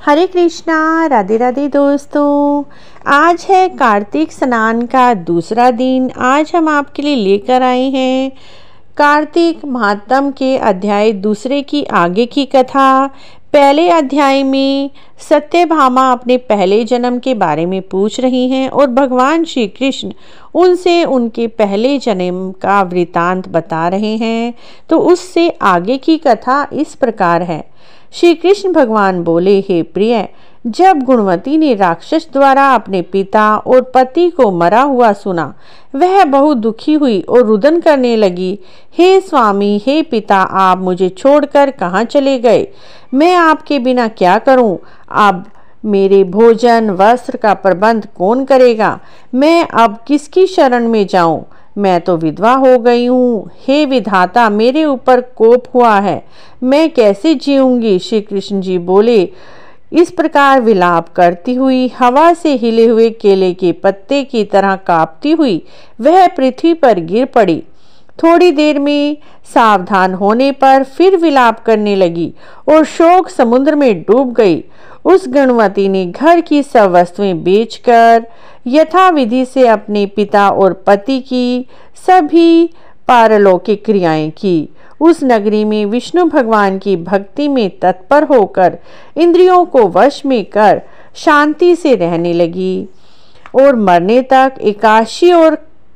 हरे कृष्णा, राधे राधे दोस्तों। आज है कार्तिक स्नान का दूसरा दिन। आज हम आपके लिए लेकर आए हैं कार्तिक महात्म के अध्याय दूसरे की आगे की कथा। पहले अध्याय में सत्यभामा अपने पहले जन्म के बारे में पूछ रही हैं और भगवान श्री कृष्ण उनसे उनके पहले जन्म का वृतांत बता रहे हैं। तो उससे आगे की कथा इस प्रकार है। श्री कृष्ण भगवान बोले, हे प्रिय, जब गुणवती ने राक्षस द्वारा अपने पिता और पति को मरा हुआ सुना, वह बहुत दुखी हुई और रुदन करने लगी। हे स्वामी, हे पिता, आप मुझे छोड़कर कहाँ चले गए? मैं आपके बिना क्या करूं? अब मेरे भोजन वस्त्र का प्रबंध कौन करेगा? मैं अब किसकी शरण में जाऊं? मैं तो विधवा हो गई हूँ। हे विधाता, मेरे ऊपर कोप हुआ है, मैं कैसे जीऊंगी? श्री कृष्ण जी बोले। इस प्रकार विलाप करती हुई, हवा से हिले हुए केले के पत्ते की तरह कांपती हुई वह पृथ्वी पर गिर पड़ी। थोड़ी देर में सावधान होने पर फिर विलाप करने लगी और शोक समुद्र में डूब गई। उस गुणवती ने घर की सब वस्तुएं बेचकर यथाविधि से अपने पिता और पति की सभी पारलौकिक क्रियाएं की। उस नगरी में विष्णु भगवान की भक्ति में तत्पर होकर इंद्रियों को वश में कर शांति से रहने लगी और मरने तक एकादशी और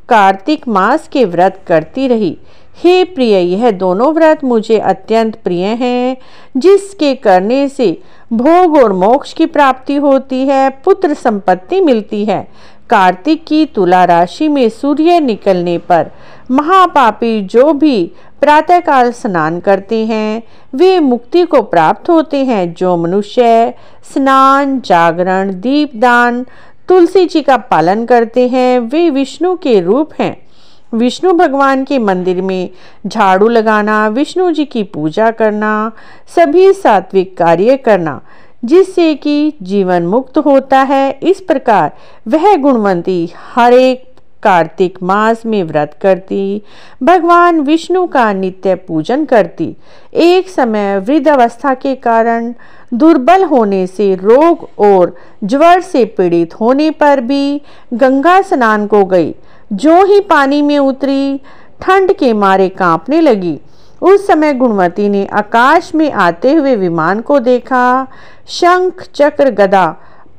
कार्तिक मास के व्रत करती रही। हे प्रिय, यह दोनों व्रत मुझे अत्यंत प्रिय हैं, जिसके करने से भोग और मोक्ष की प्राप्ति होती है, पुत्र संपत्ति मिलती है। कार्तिक की तुला राशि में सूर्य निकलने पर महापापी जो भी प्रातःकाल स्नान करते हैं वे मुक्ति को प्राप्त होते हैं। जो मनुष्य स्नान, जागरण, दीपदान, तुलसी जी का पालन करते हैं वे विष्णु के रूप हैं। विष्णु भगवान के मंदिर में झाड़ू लगाना, विष्णु जी की पूजा करना, सभी सात्विक कार्य करना, जिससे कि जीवन मुक्त होता है। इस प्रकार वह गुणवंती हर एक कार्तिक मास में व्रत करती, भगवान विष्णु का नित्य पूजन करती। एक समय वृद्ध अवस्था के कारण दुर्बल होने से, रोग और ज्वर से पीड़ित होने पर भी गंगा स्नान को गई। जो ही पानी में उतरी, ठंड के मारे कांपने लगी। उस समय गुणवती ने आकाश में आते हुए विमान को देखा। शंख, चक्र, गदा,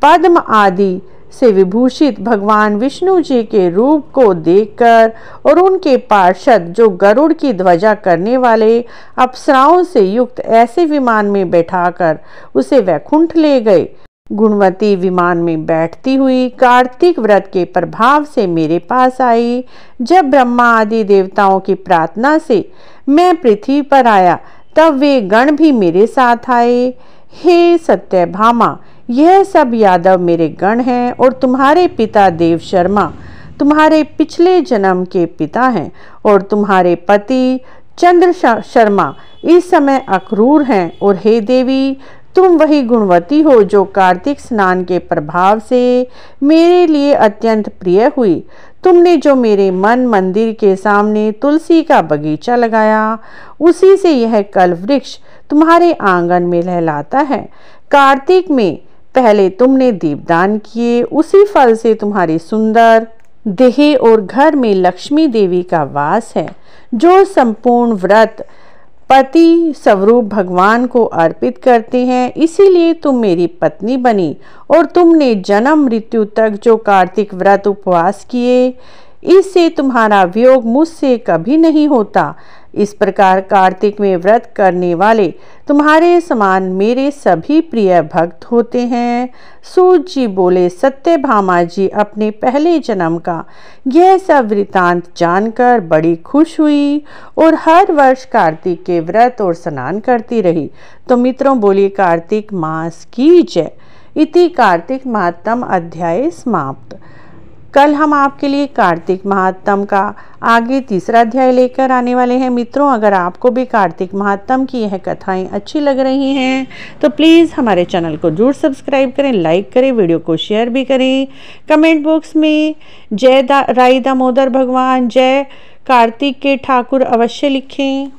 पद्म आदि से विभूषित भगवान विष्णु जी के रूप को देखकर और उनके पार्षद जो गरुड़ की ध्वजा करने वाले अप्सराओं से युक्त ऐसे विमान में बैठाकर उसे वैकुंठ ले गए। गुणवती विमान में बैठती हुई कार्तिक व्रत के प्रभाव से मेरे पास आई। जब ब्रह्मा आदि देवताओं की प्रार्थना से मैं पृथ्वी पर आया, तब वे गण भी मेरे साथ आए। हे सत्यभामा, यह सब यादव मेरे गण हैं और तुम्हारे पिता देव शर्मा तुम्हारे पिछले जन्म के पिता हैं और तुम्हारे पति चंद्र शर्मा इस समय अक्रूर हैं। और हे देवी, तुम वही गुणवती हो जो कार्तिक स्नान के प्रभाव से मेरे लिए अत्यंत प्रिय हुई। तुमने जो मेरे मन मंदिर के सामने तुलसी का बगीचा लगाया, उसी से यह कल्प वृक्ष तुम्हारे आंगन में लहलाता है। कार्तिक में पहले तुमने दीपदान किए, उसी फल से तुम्हारी सुंदर देह और घर में लक्ष्मी देवी का वास है। जो संपूर्ण व्रत पति स्वरूप भगवान को अर्पित करते हैं, इसीलिए तुम मेरी पत्नी बनी। और तुमने जन्म मृत्यु तक जो कार्तिक व्रत उपवास किए, इससे तुम्हारा वियोग मुझसे कभी नहीं होता। इस प्रकार कार्तिक में व्रत करने वाले तुम्हारे समान मेरे सभी प्रिय भक्त होते हैं। सूत जी बोले, सत्यभामा जी अपने पहले जन्म का यह सब वृतांत जानकर बड़ी खुश हुई और हर वर्ष कार्तिक के व्रत और स्नान करती रही। तो मित्रों, बोलिए कार्तिक मास की जय। इति कार्तिक महात्म अध्याय समाप्त। कल हम आपके लिए कार्तिक महात्म का आगे तीसरा अध्याय लेकर आने वाले हैं। मित्रों, अगर आपको भी कार्तिक महात्म की यह कथाएं अच्छी लग रही हैं तो प्लीज़ हमारे चैनल को जरूर सब्सक्राइब करें, लाइक करें, वीडियो को शेयर भी करें। कमेंट बॉक्स में जय राई दामोदर भगवान, जय कार्तिक के ठाकुर अवश्य लिखें।